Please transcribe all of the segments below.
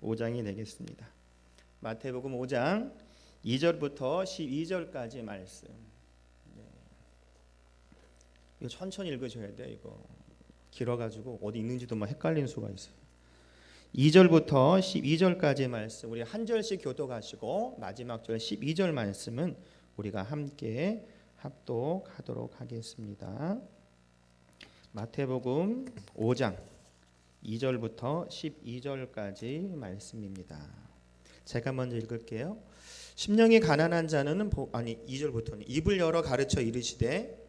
5장이 되겠습니다. 마태복음 5장 2절부터 12절까지 말씀. 이거 천천히 읽으셔야 돼요. 이거 길어가지고 어디 있는지도 막 헷갈리는 수가 있어요. 2절부터 12절까지 말씀 우리 한 절씩 교독하시고 마지막 절 12절 말씀은 우리가 함께 합독하도록 하겠습니다. 마태복음 5장 2절부터 12절까지 말씀입니다. 제가 먼저 읽을게요. 심령이 가난한 자는 2절부터는 입을 열어 가르쳐 이르시되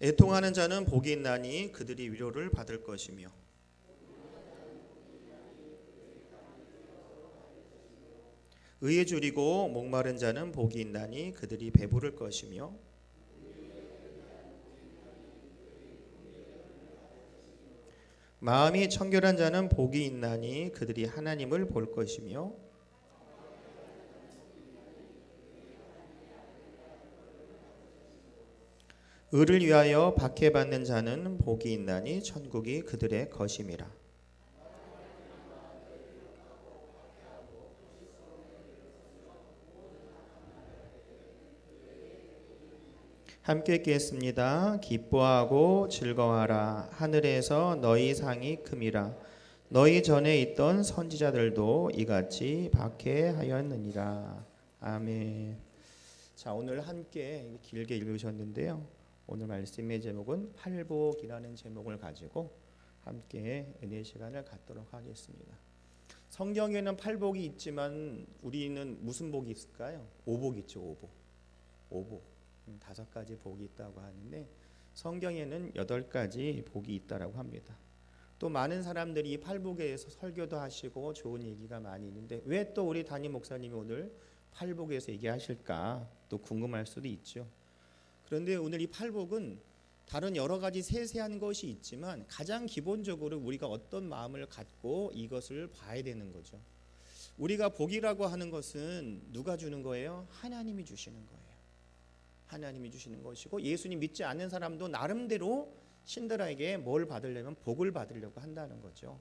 애통하는 자는 복이 있나니 그들이 위로를 받을 것이며 의에 줄이고 목마른 자는 복이 있나니 그들이 배부를 것이며 마음이 청결한 자는 복이 있나니 그들이 하나님을 볼 것이며 의를 위하여 박해받는 자는 복이 있나니 천국이 그들의 것임이라. 함께 읽겠습니다. 기뻐하고 즐거워하라. 하늘에서 너희 상이 큼이라. 너희 전에 있던 선지자들도 이같이 박해하였느니라. 아멘. 자, 오늘 함께 길게 읽으셨는데요. 오늘 말씀의 제목은 팔복이라는 제목을 가지고 함께 은혜 시간을 갖도록 하겠습니다. 성경에는 팔복이 있지만 우리는 무슨 복이 있을까요? 오복 있죠. 오복. 5가지 복이 있다고 하는데 성경에는 8가지 복이 있다라고 합니다. 또 많은 사람들이 이 팔복에 대해서 설교도 하시고 좋은 얘기가 많이 있는데 왜 또 우리 담임 목사님이 오늘 팔복에서 얘기하실까 또 궁금할 수도 있죠. 그런데 오늘 이 팔복은 다른 여러 가지 세세한 것이 있지만 가장 기본적으로 우리가 어떤 마음을 갖고 이것을 봐야 되는 거죠. 우리가 복이라고 하는 것은 누가 주는 거예요? 하나님이 주시는 거예요. 하나님이 주시는 것이고 예수님 믿지 않는 사람도 나름대로 신들에게 뭘 받으려면 복을 받으려고 한다는 거죠.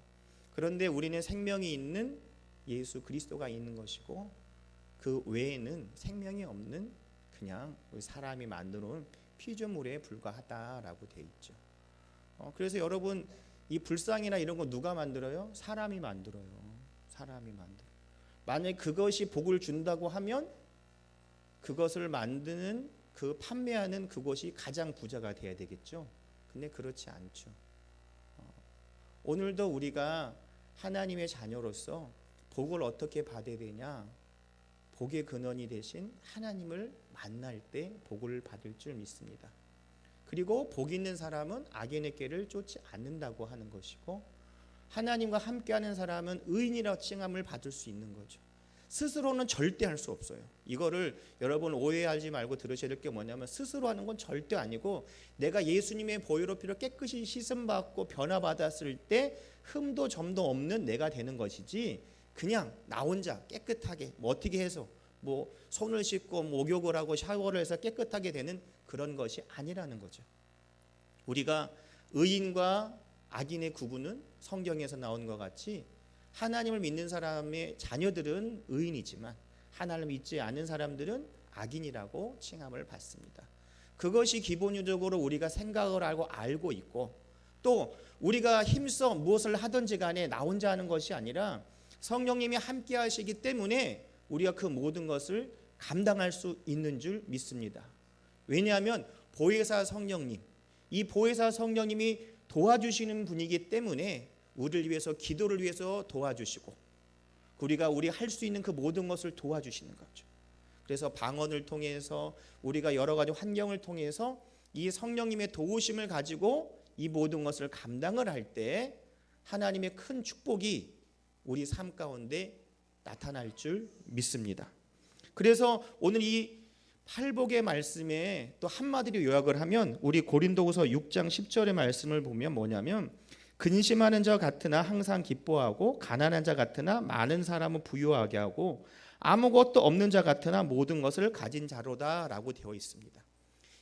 그런데 우리는 생명이 있는 예수 그리스도가 있는 것이고 그 외에는 생명이 없는 그냥 사람이 만들어온 피조물에 불과하다라고 되어 있죠. 그래서 여러분 이 불상이나 이런 거 누가 만들어요? 사람이 만들어요. 사람이 만들어. 만약에 그것이 복을 준다고 하면 그것을 만드는 그 판매하는 그곳이 가장 부자가 돼야 되겠죠. 근데 그렇지 않죠. 오늘도 우리가 하나님의 자녀로서 복을 어떻게 받아야 되냐? 복의 근원이 되신 하나님을 만날 때 복을 받을 줄 믿습니다. 그리고 복 있는 사람은 악인의 길을 쫓지 않는다고 하는 것이고 하나님과 함께하는 사람은 의인이라 칭함을 받을 수 있는 거죠. 스스로는 절대 할 수 없어요. 이거를 여러분 오해하지 말고 들으셔야 될 게 뭐냐면 스스로 하는 건 절대 아니고 내가 예수님의 보혈로 피로 깨끗이 씻음받고 변화받았을 때 흠도 점도 없는 내가 되는 것이지 그냥 나 혼자 깨끗하게 어떻게 해서 손을 씻고 목욕을 하고 샤워를 해서 깨끗하게 되는 그런 것이 아니라는 거죠. 우리가 의인과 악인의 구분은 성경에서 나오는 것 같이 하나님을 믿는 사람의 자녀들은 의인이지만 하나님을 믿지 않는 사람들은 악인이라고 칭함을 받습니다. 그것이 기본적으로 우리가 생각을 알고 있고 또 우리가 힘써 무엇을 하든지 간에 나 혼자 하는 것이 아니라 성령님이 함께 하시기 때문에 우리가 그 모든 것을 감당할 수 있는 줄 믿습니다. 왜냐하면 보혜사 성령님, 이 보혜사 성령님이 도와주시는 분이기 때문에 우리를 위해서 기도를 위해서 도와주시고 우리가 할 수 있는 그 모든 것을 도와주시는 거죠. 그래서 방언을 통해서 우리가 여러 가지 환경을 통해서 이 성령님의 도우심을 가지고 이 모든 것을 감당을 할 때 하나님의 큰 축복이 우리 삶 가운데 나타날 줄 믿습니다. 그래서 오늘 이 팔복의 말씀에 또 한마디로 요약을 하면 우리 고린도후서 6장 10절의 말씀을 보면 뭐냐면 근심하는 자 같으나 항상 기뻐하고 가난한 자 같으나 많은 사람을 부유하게 하고 아무것도 없는 자 같으나 모든 것을 가진 자로다라고 되어 있습니다.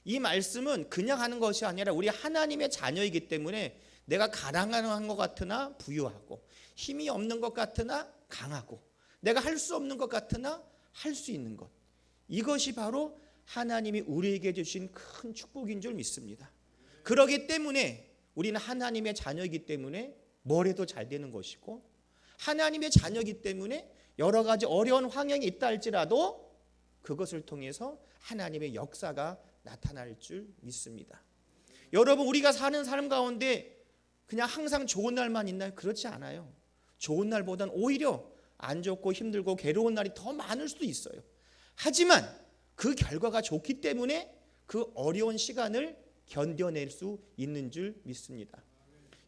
이 말씀은 그냥 하는 것이 아니라 우리 하나님의 자녀이기 때문에 내가 가난한 것 같으나 부유하고, 힘이 없는 것 같으나 강하고, 내가 할 수 없는 것 같으나 할 수 있는 것, 이것이 바로 하나님이 우리에게 주신 큰 축복인 줄 믿습니다. 그러기 때문에 우리는 하나님의 자녀이기 때문에 뭘 해도 잘 되는 것이고, 하나님의 자녀이기 때문에 여러 가지 어려운 환경이 있다 할지라도 그것을 통해서 하나님의 역사가 나타날 줄 믿습니다. 여러분, 우리가 사는 삶 가운데 그냥 항상 좋은 날만 있나요? 그렇지 않아요. 좋은 날보단 오히려 안 좋고 힘들고 괴로운 날이 더 많을 수도 있어요. 하지만 그 결과가 좋기 때문에 그 어려운 시간을 견뎌낼 수 있는 줄 믿습니다.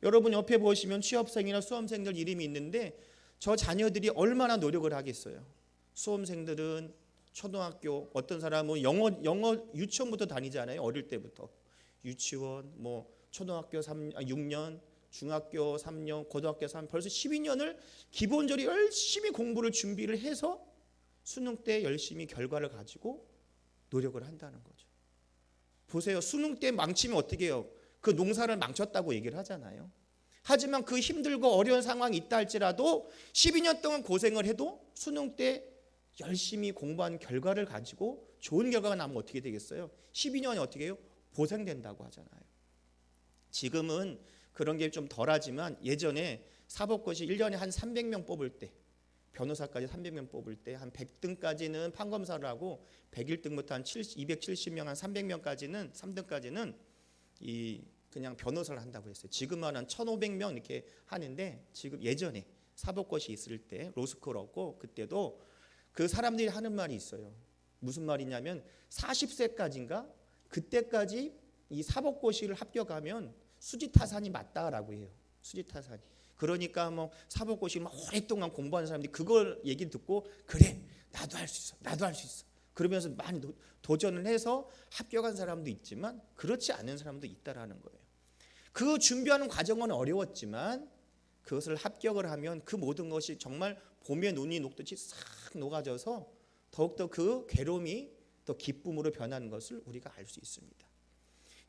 여러분, 옆에 보시면 취업생이나 수험생들 이름이 있는데 저 자녀들이 얼마나 노력을 하겠어요. 수험생들은 초등학교, 어떤 사람은 영어 유치원부터 다니잖아요. 어릴 때부터 유치원, 초등학교 6년, 중학교 3년, 고등학교 3년, 벌써 12년을 기본적으로 열심히 공부를 준비를 해서 수능 때 열심히 결과를 가지고 노력을 한다는 거죠. 보세요. 수능 때 망치면 어떻게 해요? 그 농사를 망쳤다고 얘기를 하잖아요. 하지만 그 힘들고 어려운 상황이 있다 할지라도 12년 동안 고생을 해도 수능 때 열심히 공부한 결과를 가지고 좋은 결과가 나면 어떻게 되겠어요? 12년이 어떻게 해요? 보상된다고 하잖아요. 지금은 그런 게 좀 덜하지만 예전에 사법고시 1년에 한 300명 뽑을 때, 변호사까지 300명 뽑을 때 한 100등까지는 판검사를 하고 101등부터 한 270명, 한 300명까지는 3등까지는 그냥 변호사를 한다고 했어요. 지금은 한 1,500명 이렇게 하는데, 지금 예전에 사법고시 있을 때 로스쿨 얻고 그때도 그 사람들이 하는 말이 있어요. 무슨 말이냐면 40세까지인가 그때까지 이 사법고시를 합격하면 수지타산이 맞다라고 해요. 수지타산이. 그러니까 사법고시 오랫동안 공부하는 사람들이 그걸 얘기 듣고 그래 나도 할 수 있어, 나도 할 수 있어. 그러면서 많이 도전을 해서 합격한 사람도 있지만 그렇지 않은 사람도 있다라는 거예요. 그 준비하는 과정은 어려웠지만 그것을 합격을 하면 그 모든 것이 정말 봄에 눈이 녹듯이 싹 녹아져서 더욱더 그 괴로움이 더 기쁨으로 변하는 것을 우리가 알 수 있습니다.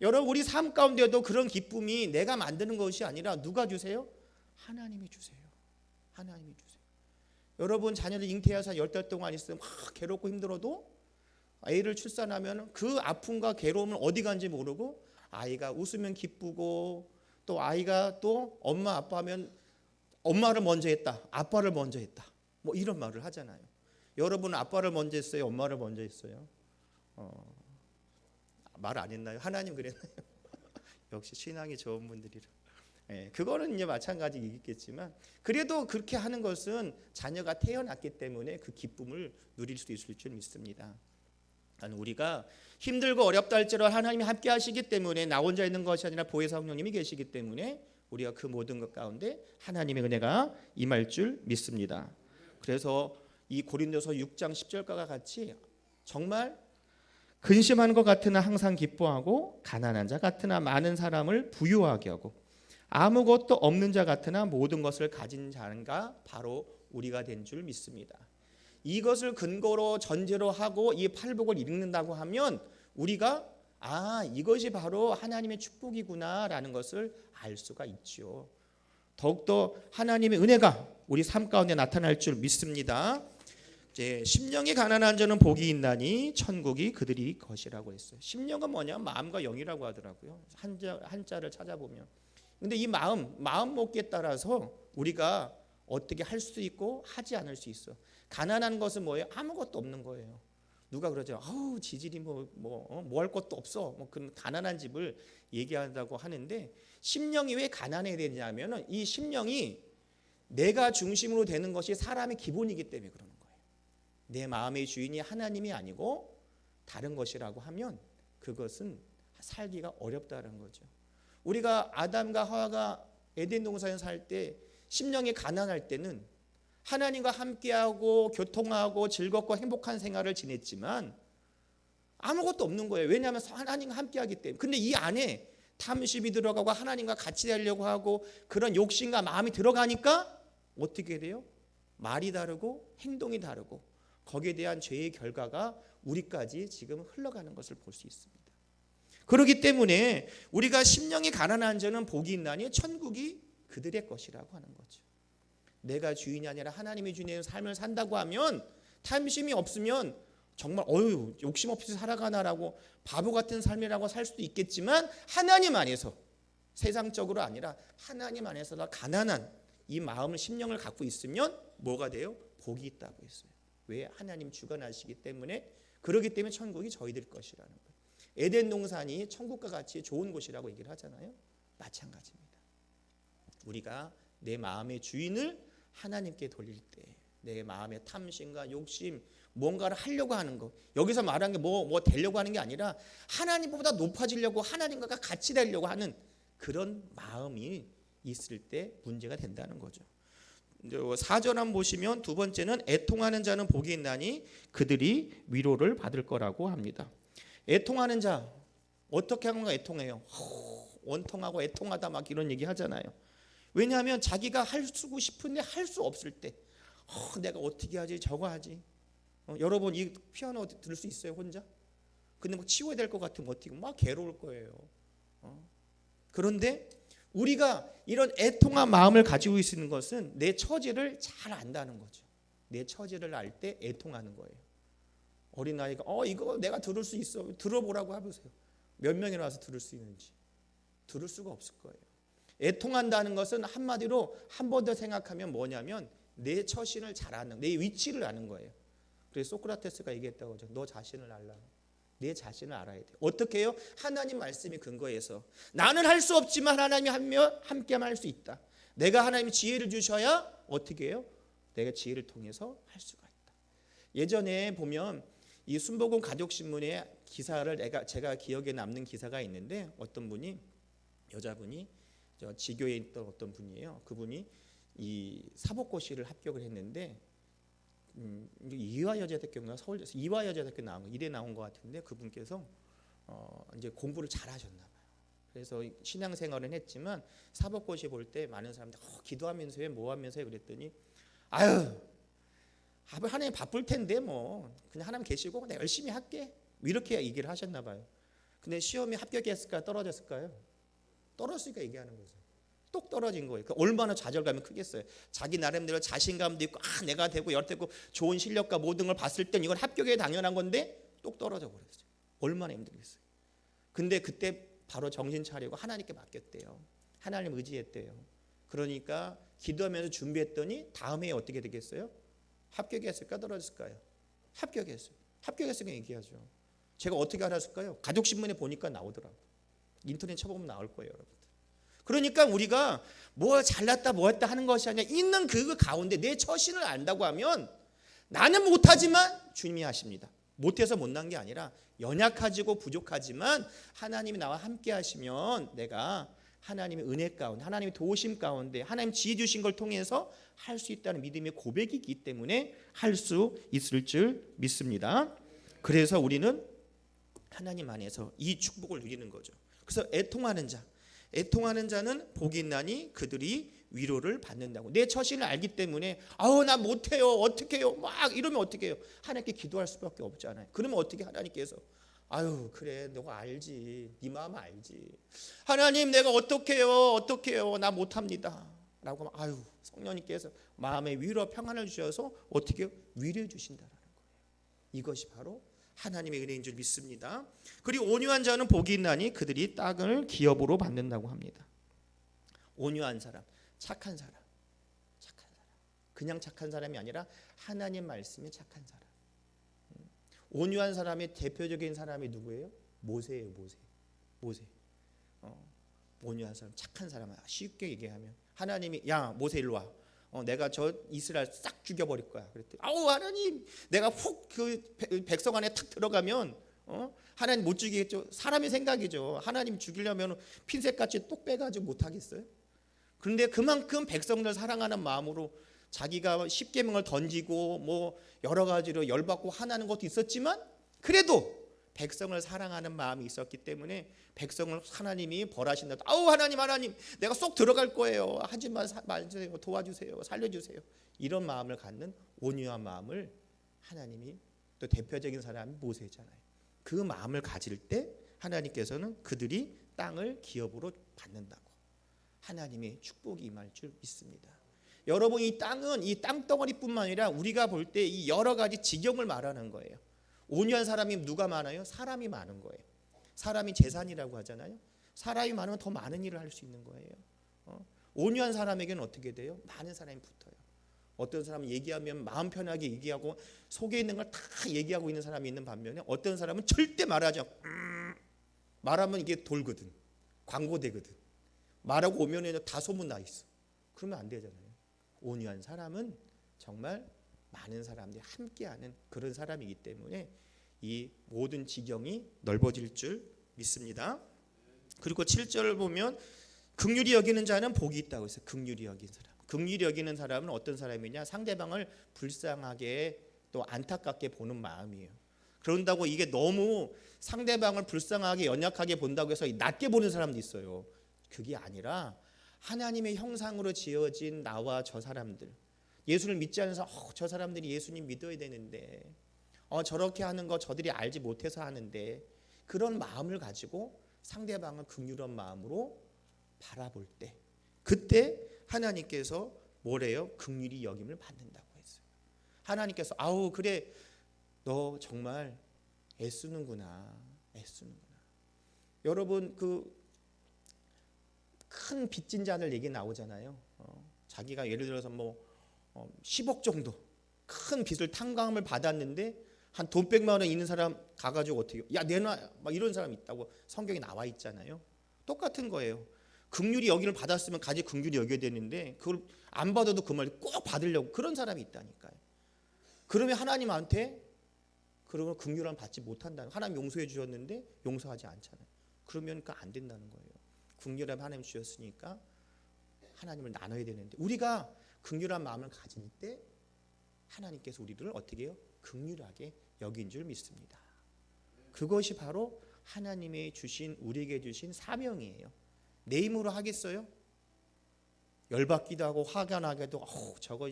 여러분, 우리 삶 가운데도 그런 기쁨이 내가 만드는 것이 아니라 누가 주세요? 하나님이 주세요. 하나님이 주세요. 여러분, 자녀들 잉태해서 10달 동안 있으면 막 괴롭고 힘들어도 아이를 출산하면 그 아픔과 괴로움을 어디 간지 모르고 아이가 웃으면 기쁘고, 또 아이가 또 엄마 아빠 하면 엄마를 먼저 했다, 아빠를 먼저 했다, 이런 말을 하잖아요. 여러분은 아빠를 먼저 했어요? 엄마를 먼저 했어요? 말 안 했나요? 하나님 그랬나요? 역시 신앙이 좋은 분들이라. 그거는 이제 마찬가지 있겠지만 그래도 그렇게 하는 것은 자녀가 태어났기 때문에 그 기쁨을 누릴 수 있을 줄 믿습니다. 우리가 힘들고 어렵다 할지라도 하나님이 함께 하시기 때문에 나 혼자 있는 것이 아니라 보혜사 성령님이 계시기 때문에 우리가 그 모든 것 가운데 하나님의 은혜가 임할 줄 믿습니다. 그래서 이 고린도서 6장 10절과 같이 정말 근심하는 것 같으나 항상 기뻐하고, 가난한 자 같으나 많은 사람을 부유하게 하고, 아무것도 없는 자 같으나 모든 것을 가진 자가 바로 우리가 된 줄 믿습니다. 이것을 근거로 전제로 하고 이 팔복을 읽는다고 하면 우리가 이것이 바로 하나님의 축복이구나라는 것을 알 수가 있죠. 더욱더 하나님의 은혜가 우리 삶 가운데 나타날 줄 믿습니다. 심령이 가난한 자는 복이 있나니 천국이 그들이 것이라고 했어요. 심령은 뭐냐? 마음과 영이라고 하더라고요. 한자를 찾아보면. 근데 이 마음 먹기에 따라서 우리가 어떻게 할 수도 있고 하지 않을 수 있어. 가난한 것은 뭐예요? 아무것도 없는 거예요. 누가 그러죠? 지질이 뭐 할 것도 없어. 그런 가난한 집을 얘기한다고 하는데, 심령이 왜 가난해야 되냐면은 이 심령이 내가 중심으로 되는 것이 사람의 기본이기 때문에 그러는 거예요. 내 마음의 주인이 하나님이 아니고 다른 것이라고 하면 그것은 살기가 어렵다는 거죠. 우리가 아담과 하와가 에덴 동산에 살 때 심령이 가난할 때는 하나님과 함께하고 교통하고 즐겁고 행복한 생활을 지냈지만 아무것도 없는 거예요. 왜냐하면 하나님과 함께하기 때문에. 근데 이 안에 탐심이 들어가고 하나님과 같이 되려고 하고 그런 욕심과 마음이 들어가니까 어떻게 돼요? 말이 다르고 행동이 다르고 거기에 대한 죄의 결과가 우리까지 지금 흘러가는 것을 볼 수 있습니다. 그렇기 때문에 우리가 심령이 가난한 자는 복이 있나니 천국이 그들의 것이라고 하는 거죠. 내가 주인이 아니라 하나님이 주인의 삶을 산다고 하면 탐심이 없으면 정말 욕심 없이 살아가나라고 바보 같은 삶이라고 살 수도 있겠지만 하나님 안에서 세상적으로 아니라 하나님 안에서 나 가난한 이 마음을 심령을 갖고 있으면 뭐가 돼요? 복이 있다고 했어요. 왜? 하나님 주관하시기 때문에 그러기 때문에 천국이 저희들 것이라는 거예요. 에덴 동산이 천국과 같이 좋은 곳이라고 얘기를 하잖아요. 마찬가지입니다. 우리가 내 마음의 주인을 하나님께 돌릴 때 내 마음의 탐심과 욕심 뭔가를 하려고 하는 거 여기서 말한 게 뭐 되려고 하는 게 아니라 하나님보다 높아지려고 하나님과 같이 되려고 하는 그런 마음이 있을 때 문제가 된다는 거죠. 4절 한번 보시면 두 번째는 애통하는 자는 복이 있나니 그들이 위로를 받을 거라고 합니다. 애통하는 자 어떻게 하는 거 애통해요? 원통하고 애통하다 막 이런 얘기 하잖아요. 왜냐하면 자기가 하고 싶은데 할 수 없을 때 내가 어떻게 하지 저거 하지. 여러분 이 피아노 들을 수 있어요 혼자? 근데 막 치워야 될 것 같으면 어떻게 막 괴로울 거예요. 그런데 우리가 이런 애통한 마음을 가지고 있는 것은 내 처지를 잘 안다는 거죠. 내 처지를 알 때 애통하는 거예요. 어린아이가 이거 내가 들을 수 있어. 들어보라고 해보세요. 몇 명이나 와서 들을 수 있는지. 들을 수가 없을 거예요. 애통한다는 것은 한마디로 한 번 더 생각하면 뭐냐면 내 처신을 잘 아는, 내 위치를 아는 거예요. 그래서 소크라테스가 얘기했다고 하죠. 너 자신을 알라. 내 자신을 알아야 돼. 어떻게 해요? 하나님 말씀이 근거해서 나는 할 수 없지만 하나님이 함께만 할 수 있다. 내가 하나님이 지혜를 주셔야 어떻게 해요? 내가 지혜를 통해서 할 수가 있다. 예전에 보면 이 순복음 가족신문의 기사를 제가 기억에 남는 기사가 있는데 어떤 분이 여자분이 지교에 있던 어떤 분이에요. 그분이 이 사법고시를 합격을 했는데 이화여자대학교인가 서울대에서 이화여자대학교 나온 거 이래 나온 것 같은데 그분께서 이제 공부를 잘하셨나 봐요. 그래서 신앙생활은 했지만 사법고시 볼 때 많은 사람들 기도하면서 해 뭐하면서 해 그랬더니 하나님 바쁠 텐데 뭐 그냥 하나님 계시고 내가 열심히 할게 이렇게 얘기를 하셨나 봐요. 근데 시험에 합격했을까요? 떨어졌을까요? 떨어졌으니까 얘기하는 거죠. 똑 떨어진 거예요. 얼마나 좌절감이 크겠어요. 자기 나름대로 자신감도 있고 내가 되고 열되고 좋은 실력과 모든 걸 봤을 땐 이건 합격이 당연한 건데 똑 떨어져 버렸어요. 얼마나 힘들겠어요. 근데 그때 바로 정신 차리고 하나님께 맡겼대요. 하나님 의지했대요. 그러니까 기도하면서 준비했더니 다음 해에 어떻게 되겠어요? 합격했을까 떨어졌을까요? 합격했어요. 합격했으니까 얘기하죠. 제가 어떻게 알았을까요? 가족신문에 보니까 나오더라고요. 인터넷 쳐보면 나올 거예요, 여러분들. 그러니까 우리가 뭐 잘났다 뭐했다 하는 것이 아니라 있는 그 가운데 내 처신을 안다고 하면 나는 못하지만 주님이 하십니다. 못해서 못난 게 아니라 연약하지고 부족하지만 하나님이 나와 함께 하시면 내가 하나님의 은혜 가운데 하나님의 도우심 가운데 하나님 지혜 주신 걸 통해서 할 수 있다는 믿음의 고백이기 때문에 할 수 있을 줄 믿습니다. 그래서 우리는 하나님 안에서 이 축복을 누리는 거죠. 그래서 애통하는 자는 복이 있나니 그들이 위로를 받는다고. 내 처신을 알기 때문에 나 못해요 어떻게 해요 막 이러면 어떻게 해요? 하나님께 기도할 수밖에 없잖아요. 그러면 어떻게 하나님께서 그래 너가 알지 네 마음 알지 하나님 내가 어떻게 해요 나 못합니다 라고 하면 성령님께서 마음의 위로와 평안을 주셔서 어떻게 해요? 위로해 주신다라는 거예요. 이것이 바로 하나님의 은혜인 줄 믿습니다. 그리고 온유한 자는 복이 있나니 그들이 땅을 기업으로 받는다고 합니다. 온유한 사람, 착한 사람. 그냥 착한 사람이 아니라 하나님 말씀에 착한 사람. 온유한 사람의 대표적인 사람이 누구예요? 모세예요. 모세. 온유한 사람, 착한 사람. 쉽게 얘기하면 하나님이 야 모세 일로 와. 내가 저 이스라엘 싹 죽여버릴 거야. 그랬더니 하나님 내가 훅 그 백성 안에 탁 들어가면 하나님 못 죽이겠죠. 사람의 생각이죠. 하나님 죽이려면 핀셋같이 똑 빼가지고 못하겠어요. 그런데 그만큼 백성들 사랑하는 마음으로 자기가 십계명을 던지고 뭐 여러 가지로 열받고 화나는 것도 있었지만 그래도 백성을 사랑하는 마음이 있었기 때문에 백성을 하나님이 벌하신다. 하나님 내가 쏙 들어갈 거예요. 하지 마세요. 도와주세요. 살려주세요. 이런 마음을 갖는 온유한 마음을 하나님이 또 대표적인 사람이 모세잖아요. 그 마음을 가질 때 하나님께서는 그들이 땅을 기업으로 받는다고 하나님의 축복이 임할 줄 믿습니다. 여러분, 이 땅은 이 땅덩어리뿐만 아니라 우리가 볼 때 이 여러 가지 지경을 말하는 거예요. 온유한 사람이 누가 많아요? 사람이 많은 거예요. 사람이 재산이라고 하잖아요. 사람이 많으면 더 많은 일을 할 수 있는 거예요. 온유한 사람에게는 어떻게 돼요? 많은 사람이 붙어요. 어떤 사람은 얘기하면 마음 편하게 얘기하고 속에 있는 걸 다 얘기하고 있는 사람이 있는 반면에 어떤 사람은 절대 말하지 않고 말하면 이게 돌거든. 광고되거든. 말하고 오면은 다 소문나 있어. 그러면 안 되잖아요. 온유한 사람은 정말 많은 사람들이 함께하는 그런 사람이기 때문에 이 모든 지경이 넓어질 줄 믿습니다. 그리고 7절을 보면 긍휼히 여기는 자는 복이 있다고 했어요. 긍휼히 여긴 사람. 긍휼히 여기는 사람은 어떤 사람이냐? 상대방을 불쌍하게 또 안타깝게 보는 마음이에요. 그런다고 이게 너무 상대방을 불쌍하게 연약하게 본다고 해서 낮게 보는 사람도 있어요. 그게 아니라 하나님의 형상으로 지어진 나와 저 사람들, 예수를 믿지 않는 사람, 저 사람들이 예수님 믿어야 되는데 저렇게 하는 거 저들이 알지 못해서 하는데, 그런 마음을 가지고 상대방을 긍휼한 마음으로 바라볼 때, 그때 하나님께서 뭐래요? 긍휼히 여김을 받는다고 했어요. 하나님께서 아우 그래 너 정말 애쓰는구나. 여러분, 그 큰 빚진 자들 얘기 나오잖아요. 자기가 예를 들어서 뭐 10억 정도 큰 빚을 탕감을 받았는데 한 돈 100만 원 있는 사람 가가지고 어떻게 야 내놔 막 이런 사람 있다고 성경에 나와 있잖아요. 똑같은 거예요. 긍휼히 여기를 받았으면 가지 긍휼히 여겨야 되는데 그걸 안 받아도 그 말 꼭 받으려고 그런 사람이 있다니까요. 그러면 하나님한테 그러면 긍휼함 받지 못한다는, 하나님 용서해 주셨는데 용서하지 않잖아요. 그러면 그 안 된다는 거예요. 긍휼함 하나님 주셨으니까 하나님을 나눠야 되는데, 우리가 긍휼한 마음을 가질 때 하나님께서 우리를 어떻게 해요? 긍휼하게 여긴 줄 믿습니다. 그것이 바로 하나님의 주신, 우리에게 주신 사명이에요. 내 힘으로 하겠어요? 열받기도 하고 화가 나게도 저거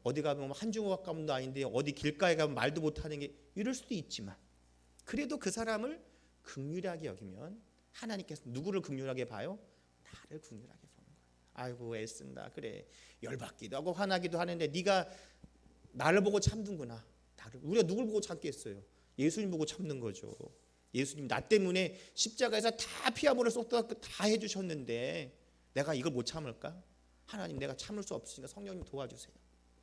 어디 가면 한 주먹 가문도 아닌데 어디 길가에 가면 말도 못하는 게 이럴 수도 있지만, 그래도 그 사람을 긍휼하게 여기면 하나님께서 누구를 긍휼하게 봐요? 나를 긍휼하게 보는 거예요. 아이고 애쓴다. 그래 열받기도 하고 화나기도 하는데 네가 나를 보고 참는구나. 우리가 누굴 보고 참겠어요? 예수님 보고 참는 거죠. 예수님 나 때문에 십자가에서 다 피아물을 쏟다 다 해주셨는데 내가 이걸 못 참을까? 하나님 내가 참을 수 없으니까 성령님 도와주세요.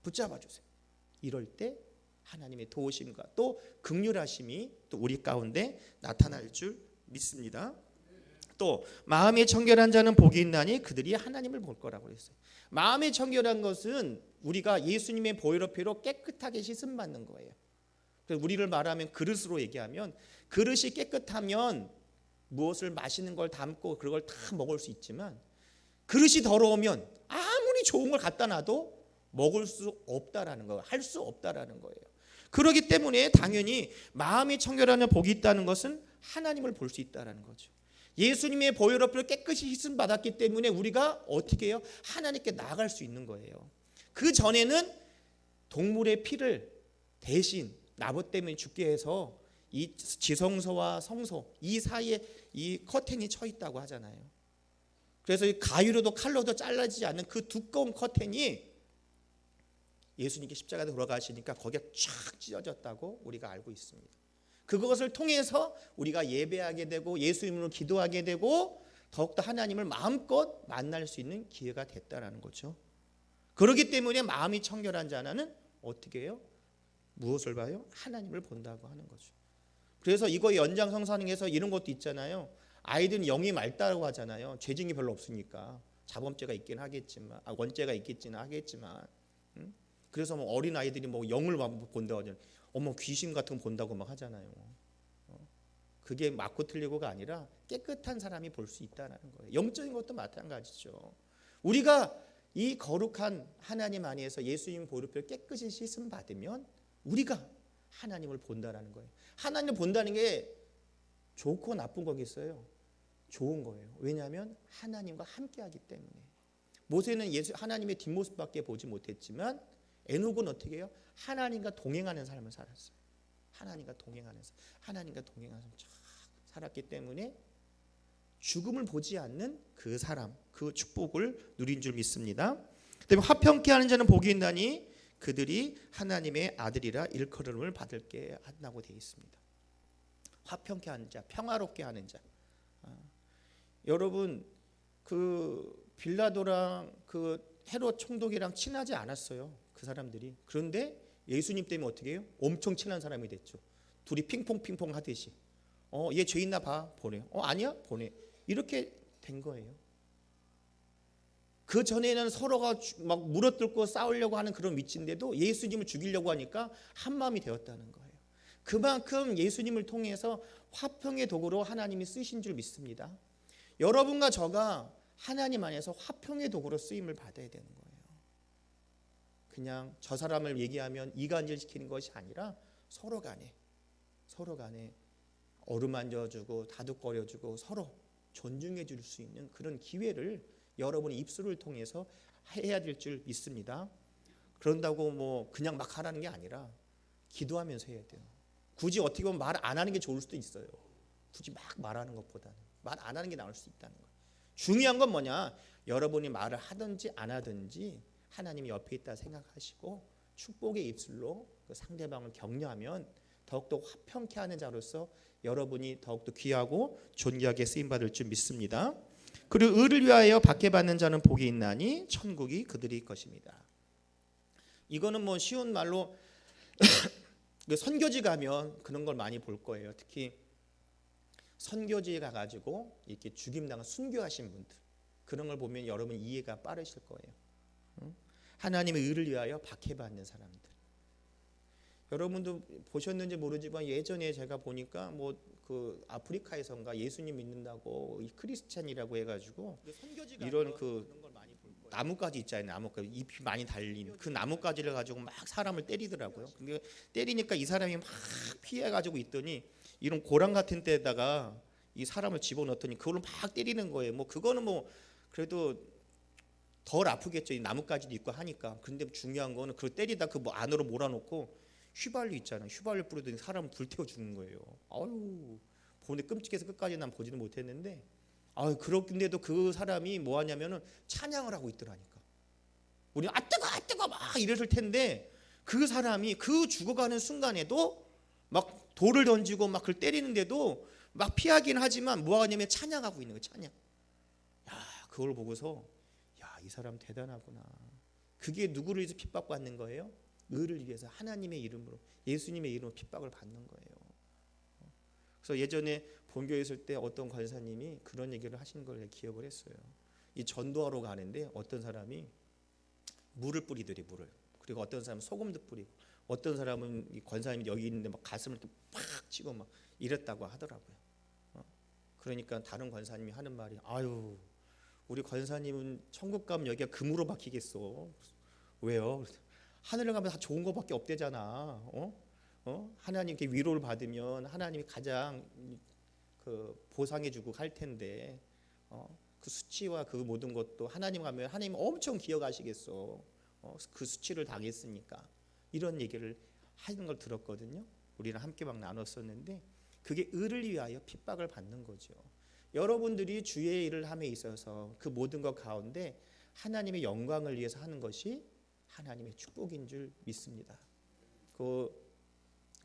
붙잡아 주세요. 이럴 때 하나님의 도우심과 또 긍휼하심이 또 우리 가운데 나타날 줄 믿습니다. 또 마음이 청결한 자는 복이 있나니 그들이 하나님을 볼 거라고 했어요. 마음이 청결한 것은 우리가 예수님의 보혈의 피로 깨끗하게 씻음 받는 거예요. 그래서 우리를 말하면 그릇으로 얘기하면, 그릇이 깨끗하면 무엇을 마시는 걸 담고 그걸 다 먹을 수 있지만, 그릇이 더러우면 아무리 좋은 걸 갖다 놔도 먹을 수 없다라는 거예요. 할 수 없다라는 거예요. 그렇기 때문에 당연히 마음이 청결하면 복이 있다는 것은 하나님을 볼 수 있다라는 거죠. 예수님의 보혈의 피로 깨끗이 씻음 받았기 때문에 우리가 어떻게 해요? 하나님께 나아갈 수 있는 거예요. 그 전에는 동물의 피를 대신 나봇 때문에 죽게 해서 이 지성소와 성소 이 사이에 이 커튼이 쳐 있다고 하잖아요. 그래서 이 가위로도 칼로도 잘라지지 않는 그 두꺼운 커튼이 예수님께 십자가에 돌아가시니까 거기가 쫙 찢어졌다고 우리가 알고 있습니다. 그것을 통해서 우리가 예배하게 되고 예수님으로 기도하게 되고 더욱더 하나님을 마음껏 만날 수 있는 기회가 됐다라는 거죠. 그렇기 때문에 마음이 청결한 자는 어떻게 해요? 무엇을 봐요? 하나님을 본다고 하는 거죠. 그래서 이거 연장성사능에서 이런 것도 있잖아요. 아이들은 영이 맑다고 하잖아요. 죄징이 별로 없으니까. 자범죄가 있긴 하겠지만, 원죄가 있겠지는 하겠지만, 그래서 뭐 어린 아이들이 뭐 영을 본다고 하잖아요. 어머 귀신 같은 거 본다고 막 하잖아요. 그게 맞고 틀리고가 아니라 깨끗한 사람이 볼 수 있다는 거예요. 영적인 것도 마찬가지죠. 우리가 이 거룩한 하나님 안에서 예수님 보혈을 깨끗이 씻음 받으면 우리가 하나님을 본다라는 거예요. 하나님을 본다는 게 좋고 나쁜 거겠어요? 좋은 거예요. 왜냐하면 하나님과 함께하기 때문에. 모세는 하나님의 뒷모습밖에 보지 못했지만 에녹은 어떻게 해요? 하나님과 동행하는 삶을 살았어요. 하나님과 동행하는 삶. 하나님과 동행하는 삶. 살았기 때문에 죽음을 보지 않는 그 사람, 그 축복을 누린 줄 믿습니다. 그다음에 화평케 하는 자는 복이 있나니 그들이 하나님의 아들이라 일컬음을 받을게 한다고 되어 있습니다. 화평케 하는 자, 평화롭게 하는 자. 여러분 그 빌라도랑 그 헤롯 총독이랑 친하지 않았어요. 그 사람들이. 그런데 예수님 때문에 어떻게 해요? 엄청 친한 사람이 됐죠. 둘이 핑퐁 하듯이. 얘 죄 있나 봐. 보내. 아니야? 보내. 이렇게 된 거예요. 그 전에는 서로가 막 물어뜯고 싸우려고 하는 그런 위치인데도 예수님을 죽이려고 하니까 한 마음이 되었다는 거예요. 그만큼 예수님을 통해서 화평의 도구로 하나님이 쓰신 줄 믿습니다. 여러분과 저가 하나님 안에서 화평의 도구로 쓰임을 받아야 되는 거예요. 그냥 저 사람을 얘기하면 이간질 시키는 것이 아니라 서로 간에 어루만져주고 다독거려주고 서로 존중해 줄 수 있는 그런 기회를 여러분의 입술을 통해서 해야 될 줄 믿습니다. 그런다고 뭐 그냥 막 하라는 게 아니라 기도하면서 해야 돼요. 굳이 어떻게 보면 말 안 하는 게 좋을 수도 있어요. 굳이 막 말하는 것보다는 말 안 하는 게 나을 수 있다는 거예요. 중요한 건 뭐냐? 여러분이 말을 하든지 안 하든지 하나님이 옆에 있다 생각하시고 축복의 입술로 그 상대방을 격려하면 더욱더 화평케 하는 자로서 여러분이 더욱더 귀하고 존귀하게 쓰임받을 줄 믿습니다. 그리고 의를 위하여 박해받는 자는 복이 있나니 천국이 그들의 것입니다. 이거는 뭐 쉬운 말로 선교지 가면 그런 걸 많이 볼 거예요. 특히 선교지에 가가지고 이렇게 죽임당한 순교하신 분들, 그런 걸 보면 여러분 이해가 빠르실 거예요. 하나님의 의를 위하여 박해받는 사람들. 여러분도 보셨는지 모르지만 예전에 제가 보니까 뭐 그 아프리카에선가 예수님 믿는다고 크리스찬이라고 해가지고 이런 그 나뭇가지 있잖아요. 나뭇가지 잎이 많이 달린 그 나뭇가지를 가지고 막 사람을 때리더라고요. 근데 때리니까 이 사람이 막 피해가지고 있더니 이런 고랑 같은 데다가 이 사람을 집어넣더니 그걸로 막 때리는 거예요. 뭐 그거는 뭐 그래도 덜 아프겠죠. 이 나뭇가지도 있고 하니까. 근데 중요한 거는 그걸 때리다 그 뭐 안으로 몰아놓고 휘발유 있잖아요. 휘발유 뿌리더니 사람 불태워 죽는 거예요. 아유, 보는데 끔찍해서 끝까지 난 보지는 못했는데, 그런데도 그 사람이 뭐 하냐면은 찬양을 하고 있더라니까. 우리 아 뜨거 막 이랬을 텐데 그 사람이 그 죽어가는 순간에도 막 돌을 던지고 막 그걸 때리는데도 막 피하긴 하지만 뭐 하냐면 찬양하고 있는 거예요. 찬양. 야, 그걸 보고서 야, 이 사람 대단하구나. 그게 누구를 위해서 핍박받는 거예요? 의를 위해서 하나님의 이름으로 예수님의 이름으로 핍박을 받는 거예요. 그래서 예전에 본교에 있을 때 어떤 권사님이 그런 얘기를 하신 걸 기억을 했어요. 이 전도하러 가는데 어떤 사람이 물을 뿌리더래, 물을. 그리고 어떤 사람은 소금도 뿌리고 어떤 사람은 이 권사님이 여기 있는데 막 가슴을 팍 치고 막 이랬다고 하더라고요. 그러니까 다른 권사님이 하는 말이 아유, 우리 권사님은 천국 가면 여기가 금으로 박히겠어. 왜요? 하늘에 가면 다 좋은 거밖에 없대잖아. 하나님께 위로를 받으면 하나님이 가장 그 보상해주고 할 텐데 그 수치와 그 모든 것도 하나님 가면 하나님 엄청 기억하시겠어. 그 수치를 당했으니까 이런 얘기를 하는 걸 들었거든요. 우리랑 함께 막 나눴었는데 그게 의를 위하여 핍박을 받는 거죠. 여러분들이 주의 일을 함에 있어서 그 모든 것 가운데 하나님의 영광을 위해서 하는 것이 하나님의 축복인 줄 믿습니다.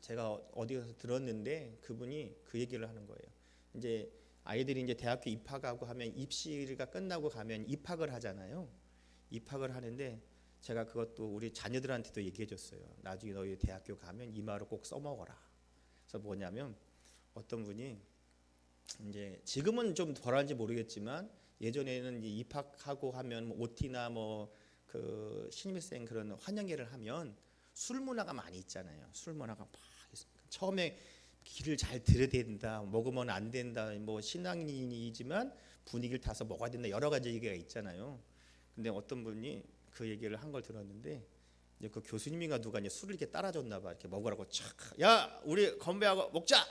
제가 어디 가서 들었는데 그분이 그 얘기를 하는 거예요. 이제 아이들이 이제 대학교 입학하고 하면 입시가 끝나고 가면 입학을 하잖아요. 입학을 하는데 제가 그것도 우리 자녀들한테도 얘기해 줬어요. 나중에 너희 대학교 가면 이 말을 꼭 써먹어라. 그래서 뭐냐면 어떤 분이 이제 지금은 좀 덜한지 모르겠지만 예전에는 이제 입학하고 하면 OT나 뭐 그 신입생 그런 환영회를 하면 술 문화가 많이 있잖아요. 술 문화가 막 있으니까 처음에 길을 잘 들여야 된다, 먹으면 안 된다, 뭐 신앙인이지만 분위기를 타서 먹어야 된다, 여러 가지 얘기가 있잖아요. 근데 어떤 분이 그 얘기를 한 걸 들었는데 이제 그 교수님인가 누가 이제 술을 이렇게 따라줬나 봐. 이렇게 먹으라고 착, 야 우리 건배하고 먹자.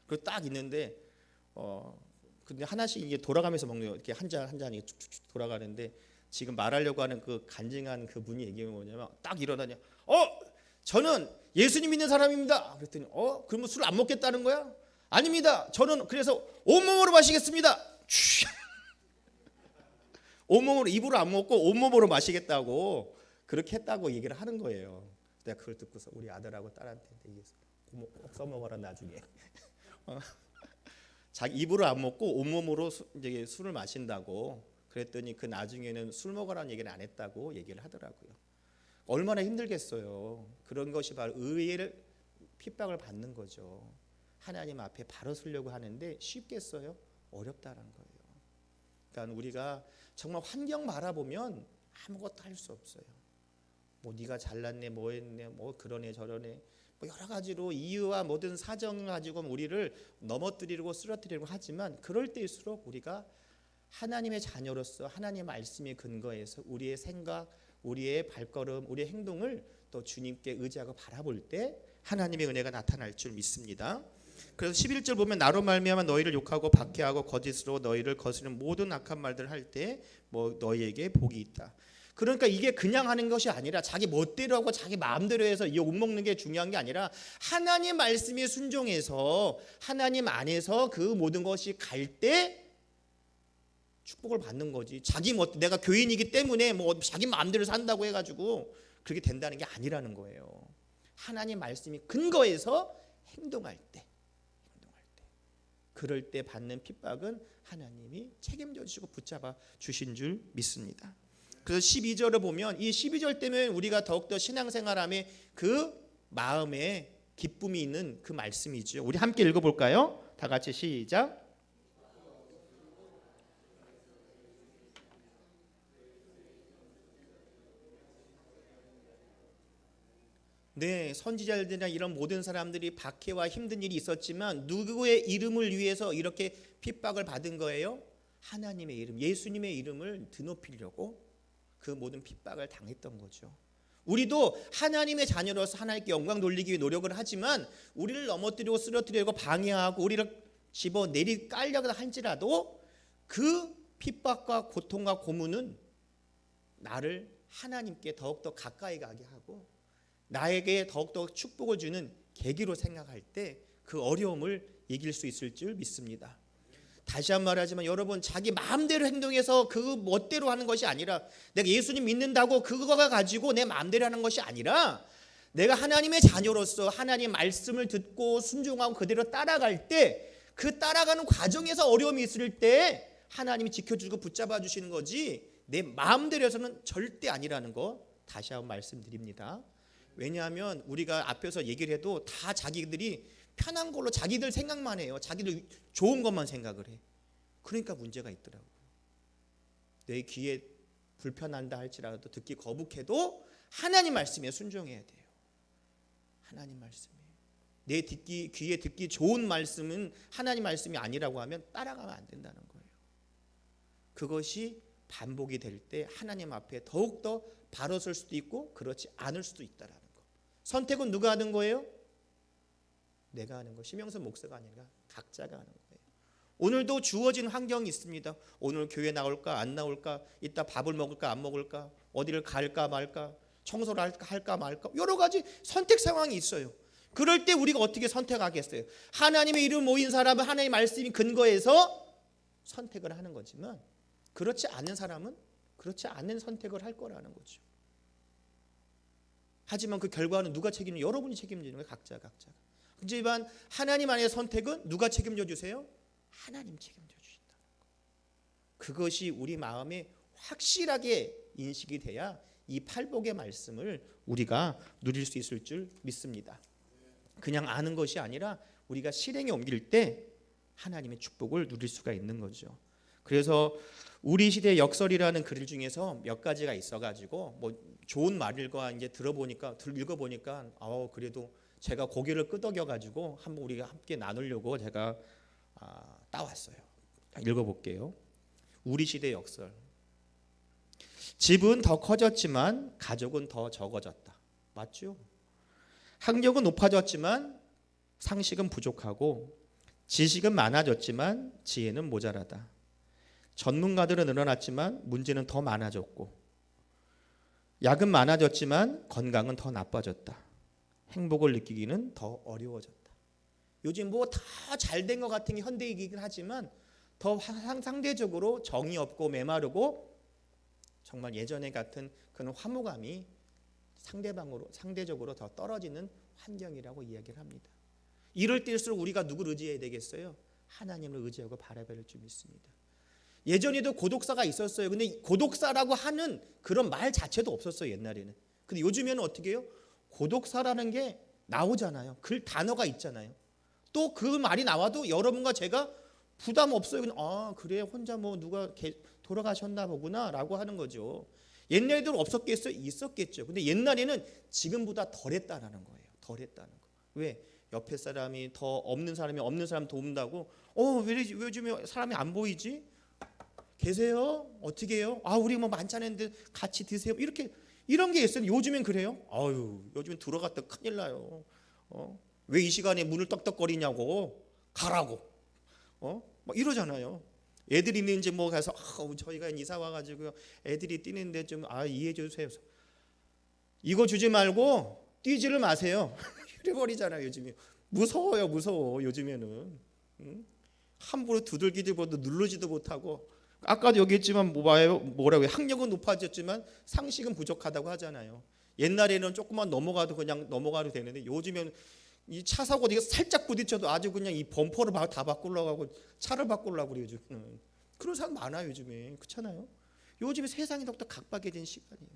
그리고 딱 있는데 근데 하나씩 이게 돌아가면서 먹는 거 이렇게 한 잔 한 잔이 쭉쭉 돌아가는데. 지금 말하려고 하는 그 간증한 그 분이 얘기가 뭐냐면 딱 일어나냐 저는 예수님 믿는 사람입니다. 그랬더니 그러면 술 안 먹겠다는 거야? 아닙니다. 저는 그래서 온몸으로 마시겠습니다. 온몸으로, 입으로 안 먹고 온몸으로 마시겠다고 그렇게 했다고 얘기를 하는 거예요. 내가 그걸 듣고서 우리 아들하고 딸한테 얘기했어. 써먹어라 나중에. 자기 입으로 안 먹고 온몸으로 이제 술을 마신다고 그랬더니 그 나중에는 술 먹으라는 얘기는 안 했다고 얘기를 하더라고요. 얼마나 힘들겠어요. 그런 것이 바로 의의 핍박을 받는 거죠. 하나님 앞에 바로 서려고 하는데 쉽겠어요? 어렵다는 거예요. 그러니까 우리가 정말 환경 바라보면 아무것도 할 수 없어요. 뭐 네가 잘났네, 뭐 했네, 뭐 그러네 저러네, 뭐 여러 가지로 이유와 모든 사정 가지고 우리를 넘어뜨리고 쓰러뜨리려고 하지만 그럴 때일수록 우리가 하나님의 자녀로서 하나님의 말씀에 근거해서 우리의 생각, 우리의 발걸음, 우리의 행동을 또 주님께 의지하고 바라볼 때 하나님의 은혜가 나타날 줄 믿습니다. 그래서 11절 보면 나로 말미암아 너희를 욕하고 박해하고 거짓으로 너희를 거스르는 모든 악한 말들을 할 때 뭐 너희에게 복이 있다. 그러니까 이게 그냥 하는 것이 아니라 자기 멋대로 하고 자기 마음대로 해서 욕 먹는 게 중요한 게 아니라 하나님 말씀에 순종해서 하나님 안에서 그 모든 것이 갈 때 축복을 받는 거지. 자기 멋, 내가 교인이기 때문에 뭐 자기 마음대로 산다고 해가지고 그렇게 된다는 게 아니라는 거예요. 하나님 말씀이 근거해서 행동할 때 그럴 때 받는 핍박은 하나님이 책임져 주시고 붙잡아 주신 줄 믿습니다. 그래서 12절을 보면 이 12절 때문에 우리가 더욱더 신앙생활함에 그 마음에 기쁨이 있는 그 말씀이죠. 우리 함께 읽어볼까요? 다 같이 시작. 네, 선지자들이나 이런 모든 사람들이 박해와 힘든 일이 있었지만 누구의 이름을 위해서 이렇게 핍박을 받은 거예요? 하나님의 이름, 예수님의 이름을 드높이려고 그 모든 핍박을 당했던 거죠. 우리도 하나님의 자녀로서 하나님께 영광 돌리기 위해 노력을 하지만 우리를 넘어뜨리고 쓰러뜨리고 방해하고 우리를 집어 내리 깔려고 할지라도 그 핍박과 고통과 고문은 나를 하나님께 더욱더 가까이 가게 하고 나에게 더욱더 축복을 주는 계기로 생각할 때 그 어려움을 이길 수 있을 줄 믿습니다. 다시 한 번 말하지만 여러분 자기 마음대로 행동해서 그 멋대로 하는 것이 아니라 내가 예수님 믿는다고 그거가 가지고 내 마음대로 하는 것이 아니라 내가 하나님의 자녀로서 하나님 말씀을 듣고 순종하고 그대로 따라갈 때 그 따라가는 과정에서 어려움이 있을 때 하나님이 지켜주고 붙잡아 주시는 거지 내 마음대로 해서는 절대 아니라는 거 다시 한번 말씀드립니다. 왜냐하면 우리가 앞에서 얘기를 해도 다 자기들이 편한 걸로 자기들 생각만 해요. 자기들 좋은 것만 생각을 해. 그러니까 문제가 있더라고요. 내 귀에 불편한다 할지라도 듣기 거북해도 하나님 말씀에 순종해야 돼요. 하나님 말씀에. 내 귀에 듣기 좋은 말씀은 하나님 말씀이 아니라고 하면 따라가면 안 된다는 거예요. 그것이 반복이 될 때 하나님 앞에 더욱더 바로 설 수도 있고 그렇지 않을 수도 있다라는 거. 선택은 누가 하는 거예요? 내가 하는 거. 심영선 목사가 아니라 각자가 하는 거예요. 오늘도 주어진 환경이 있습니다. 오늘 교회 나올까 안 나올까, 이따 밥을 먹을까 안 먹을까, 어디를 갈까 말까, 청소를 할까 말까, 여러 가지 선택 상황이 있어요. 그럴 때 우리가 어떻게 선택하겠어요? 하나님의 이름 모인 사람은 하나님의 말씀이 근거해서 선택을 하는 거지만 그렇지 않은 사람은 그렇지 않은 선택을 할 거라는 거죠. 하지만 그 결과는 누가 책임져? 여러분이 책임지는 거예요. 각자가. 하지만 하나님 안의 선택은 누가 책임져 주세요? 하나님 책임져 주신다는 거. 그것이 우리 마음에 확실하게 인식이 돼야 이 팔복의 말씀을 우리가 누릴 수 있을 줄 믿습니다. 그냥 아는 것이 아니라 우리가 실행에 옮길 때 하나님의 축복을 누릴 수가 있는 거죠. 그래서 우리 시대 역설이라는 글 중에서 몇 가지가 있어가지고 뭐 좋은 말일까 이제 읽어보니까 그래도 제가 고개를 끄덕여가지고 한번 우리가 함께 나누려고 제가 따왔어요. 읽어볼게요. 우리 시대 역설. 집은 더 커졌지만 가족은 더 적어졌다. 맞죠? 학력은 높아졌지만 상식은 부족하고 지식은 많아졌지만 지혜는 모자라다. 전문가들은 늘어났지만 문제는 더 많아졌고 약은 많아졌지만 건강은 더 나빠졌다. 행복을 느끼기는 더 어려워졌다. 요즘 뭐 다 잘 된 것 같은 게 현대이긴 하지만 더 상대적으로 정이 없고 메마르고 정말 예전에 같은 그런 화목함이 상대적으로 더 떨어지는 환경이라고 이야기를 합니다. 이럴 때일수록 우리가 누구를 의지해야 되겠어요? 하나님을 의지하고 바라봐야 할 줄 믿습니다. 예전에도 고독사가 있었어요. 근데 고독사라고 하는 그런 말 자체도 없었어요, 옛날에는. 근데 요즘에는 어떻게 해요? 고독사라는 게 나오잖아요. 단어가 있잖아요. 또 그 말이 나와도 여러분과 제가 부담 없어요. 그냥 그래, 혼자 뭐 누가 돌아가셨나 보구나 라고 하는 거죠. 옛날에도 없었겠어요? 있었겠죠. 근데 옛날에는 지금보다 덜했다라는 거예요. 덜했다는 거. 왜? 옆에 사람이 더 없는 사람이 없는 사람 도운다고 왜 요즘에 사람이 안 보이지? 계세요? 어떻게 해요? 우리 뭐 만찬했는데 같이 드세요. 이런 게 있어요. 요즘엔 그래요? 요즘엔 들어갔다 큰일 나요. 왜 이 시간에 문을 떡떡거리냐고 가라고. 막 이러잖아요. 애들이 있는지 뭐 가서 저희가 이사 와가지고 애들이 뛰는데 좀 이해해 주세요. 이거 주지 말고 뛰지를 마세요. 이래버리잖아요. 요즘에 무서워 요즘에는. 함부로 두들기지도 누르지도 못하고 아까도 얘기했지만 뭐라고요? 학력은 높아졌지만 상식은 부족하다고 하잖아요. 옛날에는 조금만 넘어가도 그냥 넘어가도 되는데 요즘에는 이 차 사고 네가 살짝 부딪혀도 아주 그냥 이 범퍼를 다 바꾸려고 하고 차를 바꾸려고 그래요. 요즘은 그런 사람 많아요. 요즘에 그렇잖아요. 요즘에 세상이 더욱더 각박해진 시간이에요.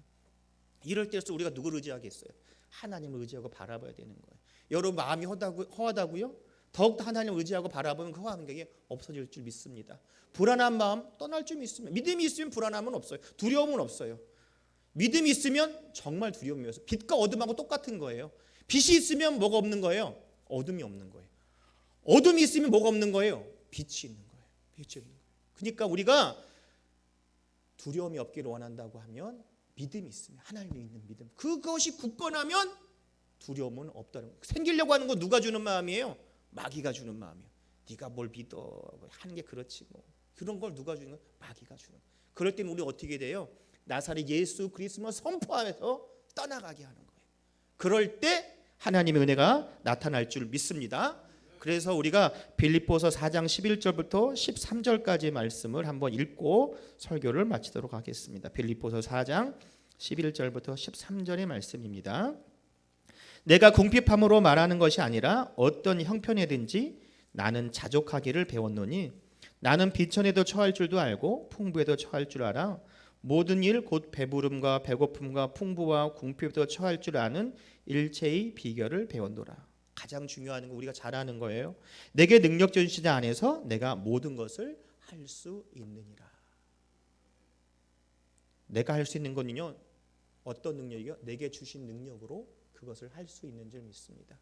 이럴 때일수록 우리가 누구를 의지하겠어요? 하나님을 의지하고 바라봐야 되는 거예요. 여러분 마음이 허하다고요? 더욱더 하나님을 의지하고 바라보면 그 허한 게 없어질 줄 믿습니다. 불안한 마음 떠날 줄 믿습니다. 믿음이 있으면 불안함은 없어요. 두려움은 없어요. 믿음이 있으면 정말 두려움이 없어요. 빛과 어둠하고 똑같은 거예요. 빛이 있으면 뭐가 없는 거예요? 어둠이 없는 거예요. 어둠이 있으면 뭐가 없는 거예요? 빛이 있는 거예요. 빛이 있는 거예요. 그러니까 우리가 두려움이 없기를 원한다고 하면 믿음이 있으면 하나님을 믿는 믿음, 그것이 굳건하면 두려움은 없다는 거예요. 생기려고 하는 거 누가 주는 마음이에요? 마귀가 주는 마음이에요. 네가 뭘 믿어 하는 게 그렇지 뭐. 그런 걸 누가 주는 거예요? 마귀가 주는 거예요. 그럴 때는 우리 어떻게 돼요? 나사렛 예수 그리스도를 선포하면서 떠나가게 하는 거예요. 그럴 때 하나님의 은혜가 나타날 줄 믿습니다. 그래서 우리가 빌립보서 4장 11절부터 13절까지 말씀을 한번 읽고 설교를 마치도록 하겠습니다. 빌립보서 4장 11절부터 13절의 말씀입니다. 내가 궁핍함으로 말하는 것이 아니라 어떤 형편에든지 나는 자족하기를 배웠노니 나는 비천에도 처할 줄도 알고 풍부에도 처할 줄 알아 모든 일 곧 배부름과 배고픔과 풍부와 궁핍에도 처할 줄 아는 일체의 비결을 배웠노라. 가장 중요한 거 우리가 잘 아는 거예요. 내게 능력 주신 자 안에서 내가 모든 것을 할 수 있느니라. 내가 할 수 있는 거는요. 어떤 능력이요? 내게 주신 능력으로 그것을 할 수 있는 줄 믿습니다.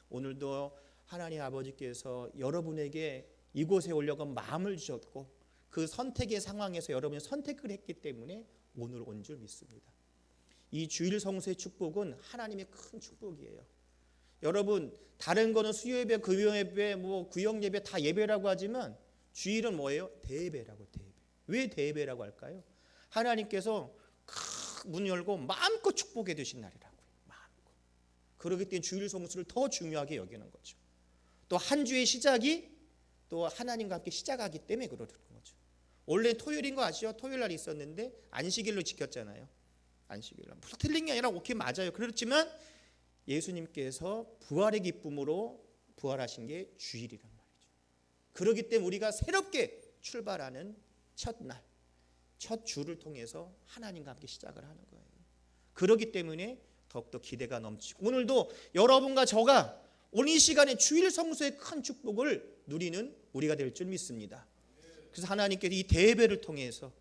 오늘도 하나님 아버지께서 여러분에게 이곳에 오려고 마음을 주셨고 그 선택의 상황에서 여러분이 선택을 했기 때문에 오늘 온 줄 믿습니다. 이 주일 성수의 축복은 하나님의 큰 축복이에요. 여러분 다른 거는 수요 예배, 금요 예배, 뭐 구역 예배 다 예배라고 하지만 주일은 뭐예요? 대예배라고. 대예배. 왜 대예배라고 할까요? 하나님께서 큰 문 열고 마음껏 축복해 주신 날이라고요. 마음껏. 그렇기 때문에 주일 성수를 더 중요하게 여기는 거죠. 또 한 주의 시작이 또 하나님과 함께 시작하기 때문에 그러는 거죠. 원래 토요일인 거 아시죠? 토요일 날 있었는데 안식일로 지켰잖아요. 안식일 날. 틀린 게 아니라 오케이 맞아요. 그렇지만 예수님께서 부활의 기쁨으로 부활하신 게 주일이란 말이죠. 그렇기 때문에 우리가 새롭게 출발하는 첫날, 첫 주를 통해서 하나님과 함께 시작을 하는 거예요. 그렇기 때문에 더욱더 기대가 넘치고 오늘도 여러분과 저가 오늘 이 시간에 주일 성수의 큰 축복을 누리는 우리가 될 줄 믿습니다. 그래서 하나님께서 이 대예배를 통해서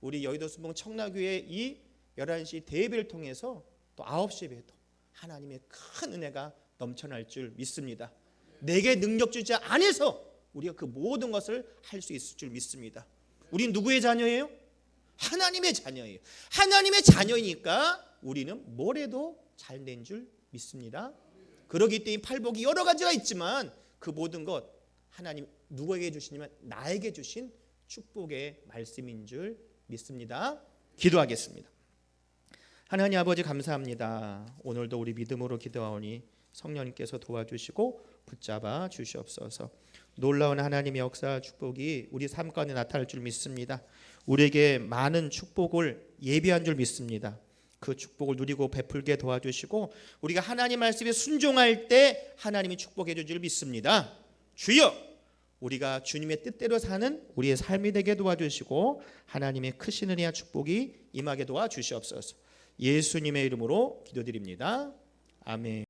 우리 여의도 순봉 청라교회 이 11시 대예배를 통해서 또 9시 예배도 하나님의 큰 은혜가 넘쳐날 줄 믿습니다. 내게 능력 주지 안에서 우리가 그 모든 것을 할 수 있을 줄 믿습니다. 우린 누구의 자녀예요? 하나님의 자녀예요. 하나님의 자녀이니까 우리는 뭘 해도 잘 된 줄 믿습니다. 그러기 때문에 팔복이 여러 가지가 있지만 그 모든 것 하나님 누구에게 주시냐면 나에게 주신 축복의 말씀인 줄 믿습니다. 기도하겠습니다. 하나님 아버지 감사합니다. 오늘도 우리 믿음으로 기도하오니 성령님께서 도와주시고 붙잡아 주시옵소서. 놀라운 하나님의 역사 축복이 우리 삶 가운데 나타날 줄 믿습니다. 우리에게 많은 축복을 예비한 줄 믿습니다. 그 축복을 누리고 베풀게 도와주시고 우리가 하나님 말씀에 순종할 때 하나님이 축복해 줄 줄 믿습니다. 주여, 우리가 주님의 뜻대로 사는 우리의 삶이 되게 도와주시고 하나님의 크신 은혜와 축복이 임하게 도와주시옵소서. 예수님의 이름으로 기도드립니다. 아멘.